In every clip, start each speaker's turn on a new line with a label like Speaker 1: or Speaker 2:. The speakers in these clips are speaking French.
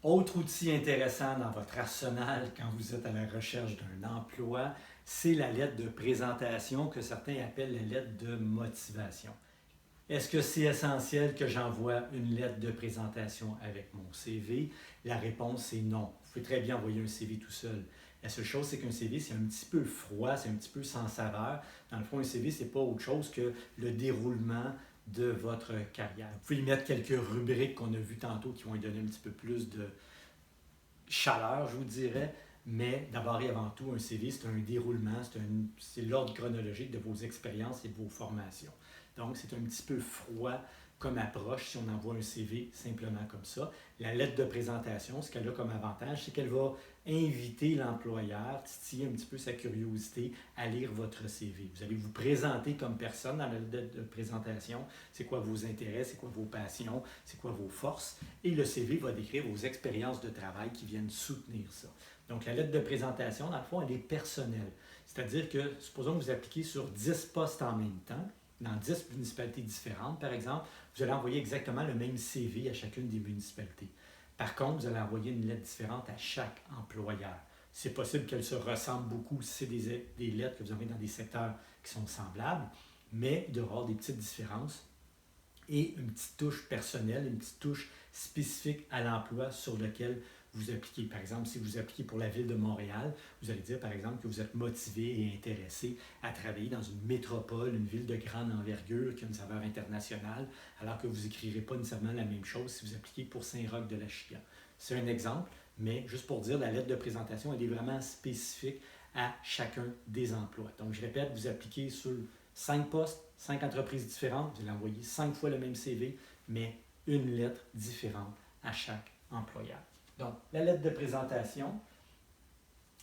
Speaker 1: Autre outil intéressant dans votre arsenal quand vous êtes à la recherche d'un emploi, c'est la lettre de présentation que certains appellent la lettre de motivation. Est-ce que c'est essentiel que j'envoie une lettre de présentation avec mon CV? La réponse est non. Vous pouvez très bien envoyer un CV tout seul. La seule chose, c'est qu'un CV, c'est un petit peu froid, c'est un petit peu sans saveur. Dans le fond, un CV, c'est pas autre chose que le déroulement de votre carrière. Vous pouvez y mettre quelques rubriques qu'on a vues tantôt qui vont lui donner un petit peu plus de chaleur, je vous dirais. Mais d'abord et avant tout, un CV, c'est un déroulement, c'est l'ordre chronologique de vos expériences et de vos formations. Donc, c'est un petit peu froid comme approche si on envoie un CV simplement comme ça. La lettre de présentation, ce qu'elle a comme avantage, c'est qu'elle va inviter l'employeur, titiller un petit peu sa curiosité à lire votre CV. Vous allez vous présenter comme personne dans la lettre de présentation. C'est quoi vos intérêts, c'est quoi vos passions, c'est quoi vos forces. Et le CV va décrire vos expériences de travail qui viennent soutenir ça. Donc, la lettre de présentation, dans le fond, elle est personnelle. C'est-à-dire que, supposons que vous appliquez sur 10 postes en même temps, dans 10 municipalités différentes, par exemple, vous allez envoyer exactement le même CV à chacune des municipalités. Par contre, vous allez envoyer une lettre différente à chaque employeur. C'est possible qu'elle se ressemble beaucoup si c'est des lettres que vous avez dans des secteurs qui sont semblables, mais il doit y avoir des petites différences et une petite touche personnelle, une petite touche spécifique à l'emploi sur lequel vous appliquez. Par exemple, si vous appliquez pour la ville de Montréal, vous allez dire par exemple que vous êtes motivé et intéressé à travailler dans une métropole, une ville de grande envergure qui a une saveur internationale, alors que vous n'écrirez pas nécessairement la même chose si vous appliquez pour Saint-Roch-de-la-Chicane. C'est un exemple, mais juste pour dire, la lettre de présentation, elle est vraiment spécifique à chacun des emplois. Donc, je répète, vous appliquez sur 5 postes, 5 entreprises différentes, vous allez envoyer 5 fois le même CV, mais une lettre différente à chaque employeur. Donc, la lettre de présentation,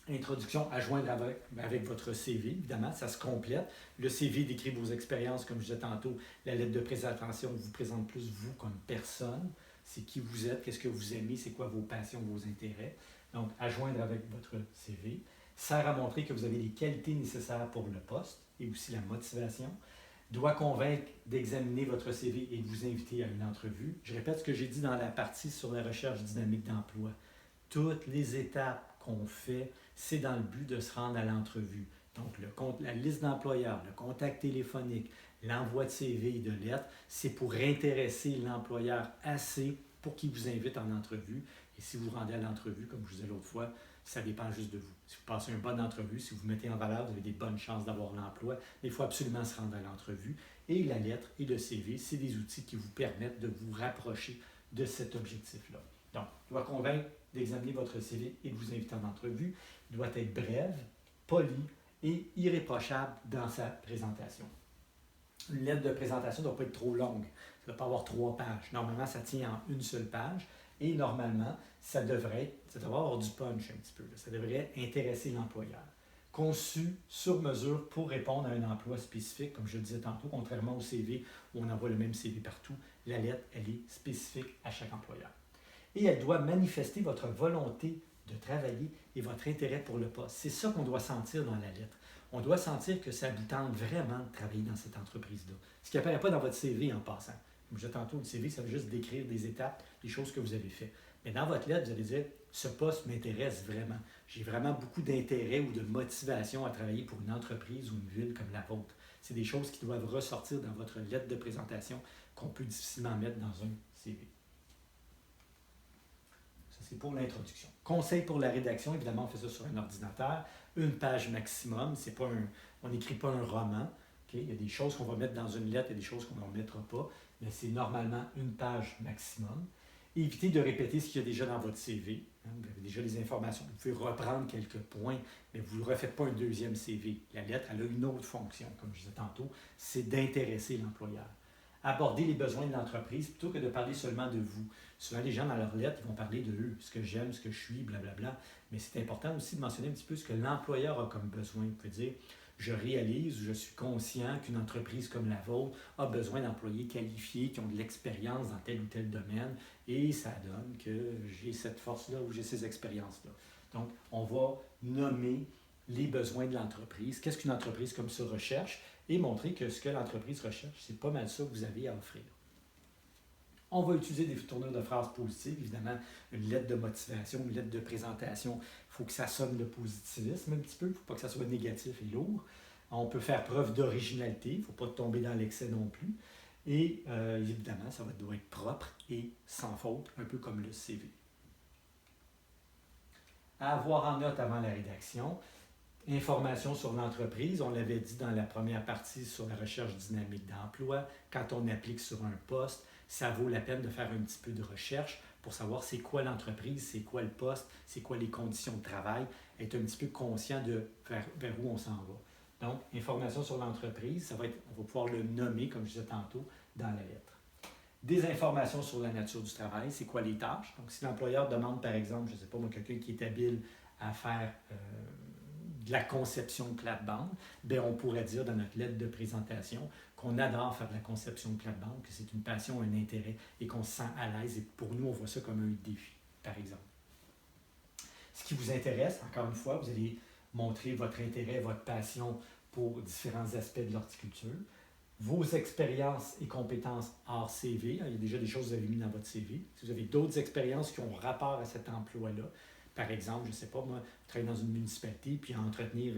Speaker 1: introduction à joindre avec votre CV, évidemment, ça se complète. Le CV décrit vos expériences, comme je disais tantôt. La lettre de présentation vous présente plus vous comme personne. C'est qui vous êtes, qu'est-ce que vous aimez, c'est quoi vos passions, vos intérêts. Donc, à joindre avec votre CV. Sert à montrer que vous avez les qualités nécessaires pour le poste et aussi la motivation. Doit convaincre d'examiner votre CV et de vous inviter à une entrevue. Je répète ce que j'ai dit dans la partie sur la recherche dynamique d'emploi. Toutes les étapes qu'on fait, c'est dans le but de se rendre à l'entrevue. Donc, la liste d'employeurs, le contact téléphonique, l'envoi de CV et de lettres, c'est pour intéresser l'employeur assez pour qu'il vous invite en entrevue. Et si vous rendez à l'entrevue, comme je vous disais l'autre fois, ça dépend juste de vous. Si vous passez une bonne entrevue, si vous vous mettez en valeur, vous avez des bonnes chances d'avoir l'emploi. Mais il faut absolument se rendre à l'entrevue. Et la lettre et le CV, c'est des outils qui vous permettent de vous rapprocher de cet objectif-là. Donc, il doit convaincre d'examiner votre CV et de vous inviter en entrevue. Il doit être brève, poli et irréprochable dans sa présentation. Une lettre de présentation ne doit pas être trop longue. Ça ne doit pas avoir 3 pages. Normalement, ça tient en une seule page. Et normalement, ça devrait avoir du punch un petit peu. Ça devrait intéresser l'employeur. Conçu sur mesure pour répondre à un emploi spécifique, comme je le disais tantôt, contrairement au CV où on envoie le même CV partout, la lettre, elle est spécifique à chaque employeur. Et elle doit manifester votre volonté de travailler et votre intérêt pour le poste. C'est ça qu'on doit sentir dans la lettre. On doit sentir que ça vous tente vraiment de travailler dans cette entreprise-là. Ce qui n'apparaît pas dans votre CV en passant. Comme je disais tantôt, le CV, ça veut juste décrire des étapes, des choses que vous avez faites. Mais dans votre lettre, vous allez dire, ce poste m'intéresse vraiment. J'ai vraiment beaucoup d'intérêt ou de motivation à travailler pour une entreprise ou une ville comme la vôtre. C'est des choses qui doivent ressortir dans votre lettre de présentation qu'on peut difficilement mettre dans un CV. Ça, c'est pour l'introduction. Conseil pour la rédaction, évidemment, on fait ça sur un ordinateur. Une page maximum. On n'écrit pas un roman. Okay? Il y a des choses qu'on va mettre dans une lettre et des choses qu'on ne mettra pas, mais c'est normalement une page maximum. Évitez de répéter ce qu'il y a déjà dans votre CV. Vous avez déjà les informations. Vous pouvez reprendre quelques points, mais vous ne refaites pas un deuxième CV. La lettre, elle a une autre fonction, comme je disais tantôt, c'est d'intéresser l'employeur. Aborder les besoins de l'entreprise plutôt que de parler seulement de vous. Souvent, les gens, dans leurs lettres, ils vont parler de eux, ce que j'aime, ce que je suis, blablabla. Mais c'est important aussi de mentionner un petit peu ce que l'employeur a comme besoin. Vous pouvez dire, je réalise, je suis conscient qu'une entreprise comme la vôtre a besoin d'employés qualifiés qui ont de l'expérience dans tel ou tel domaine et ça donne que j'ai cette force-là ou j'ai ces expériences-là. Donc, on va nommer les besoins de l'entreprise, qu'est-ce qu'une entreprise comme ça recherche et montrer que ce que l'entreprise recherche, c'est pas mal ça que vous avez à offrir. On va utiliser des tournures de phrases positives. Évidemment, une lettre de motivation, une lettre de présentation, il faut que ça sonne le positivisme un petit peu. Il ne faut pas que ça soit négatif et lourd. On peut faire preuve d'originalité. Il ne faut pas tomber dans l'excès non plus. Et évidemment, ça doit être propre et sans faute, un peu comme le CV. À avoir en note avant la rédaction, information sur l'entreprise. On l'avait dit dans la première partie sur la recherche dynamique d'emploi. Quand on applique sur un poste, ça vaut la peine de faire un petit peu de recherche pour savoir c'est quoi l'entreprise, c'est quoi le poste, c'est quoi les conditions de travail, être un petit peu conscient de vers où on s'en va. Donc, information sur l'entreprise, on va pouvoir le nommer, comme je disais tantôt, dans la lettre. Des informations sur la nature du travail, c'est quoi les tâches. Donc, si l'employeur demande, par exemple, je ne sais pas moi, quelqu'un qui est habile à faire de la conception de plate-bande, bien, on pourrait dire dans notre lettre de présentation qu'on adore faire de la conception de plate-bande, que c'est une passion, un intérêt et qu'on se sent à l'aise. Et pour nous, on voit ça comme un défi, par exemple. Ce qui vous intéresse, encore une fois, vous allez montrer votre intérêt, votre passion pour différents aspects de l'horticulture. Vos expériences et compétences hors CV. Il y a déjà des choses que vous avez mises dans votre CV. Si vous avez d'autres expériences qui ont rapport à cet emploi-là, par exemple, je ne sais pas, moi, je travaille dans une municipalité, puis à entretenir,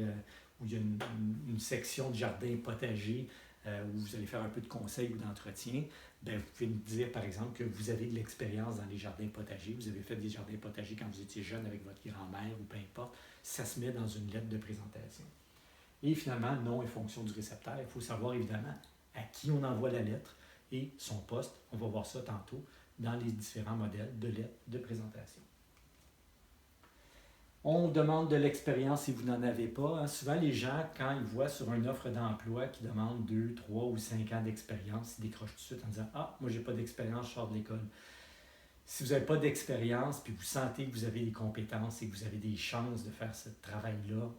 Speaker 1: où il y a une section de jardin potager, où vous allez faire un peu de conseil ou d'entretien, bien, vous pouvez me dire, par exemple, que vous avez de l'expérience dans les jardins potagers, vous avez fait des jardins potagers quand vous étiez jeune avec votre grand-mère ou peu importe, ça se met dans une lettre de présentation. Et finalement, nom et fonction du réceptaire. Il faut savoir évidemment à qui on envoie la lettre et son poste. On va voir ça tantôt dans les différents modèles de lettres de présentation. On demande de l'expérience si vous n'en avez pas. Souvent, les gens, quand ils voient sur une offre d'emploi qui demande 2, 3 ou 5 ans d'expérience, ils décrochent tout de suite en disant « Ah, moi, j'ai pas d'expérience, je sors de l'école. » Si vous n'avez pas d'expérience, puis vous sentez que vous avez des compétences et que vous avez des chances de faire ce travail-là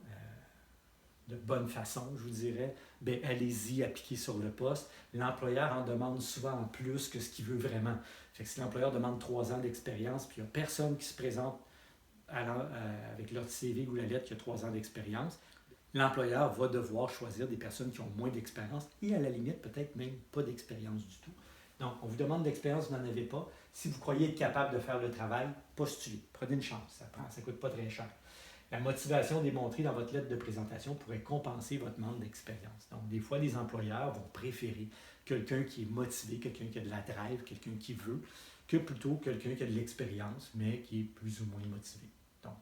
Speaker 1: de bonne façon, je vous dirais, bien, allez-y, appliquez sur le poste. L'employeur en demande souvent plus que ce qu'il veut vraiment. Fait que si l'employeur demande 3 ans d'expérience, puis il n'y a personne qui se présente avec leur CV ou la lettre qui a 3 ans d'expérience, l'employeur va devoir choisir des personnes qui ont moins d'expérience et à la limite, peut-être même pas d'expérience du tout. Donc, on vous demande d'expérience, vous n'en avez pas. Si vous croyez être capable de faire le travail, postulez. Prenez une chance, ça ne coûte pas très cher. La motivation démontrée dans votre lettre de présentation pourrait compenser votre manque d'expérience. Donc, des fois, les employeurs vont préférer quelqu'un qui est motivé, quelqu'un qui a de la drive, quelqu'un qui veut, que plutôt quelqu'un qui a de l'expérience, mais qui est plus ou moins motivé. Donc,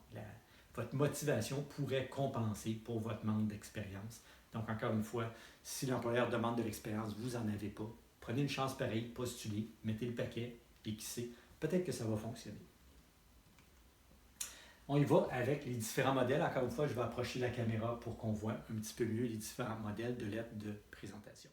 Speaker 1: votre motivation pourrait compenser pour votre manque d'expérience. Donc, encore une fois, si l'employeur demande de l'expérience, vous n'en avez pas, prenez une chance pareille, postulez, mettez le paquet et qui sait, peut-être que ça va fonctionner. On y va avec les différents modèles. Encore une fois, je vais approcher la caméra pour qu'on voit un petit peu mieux les différents modèles de lettres de présentation.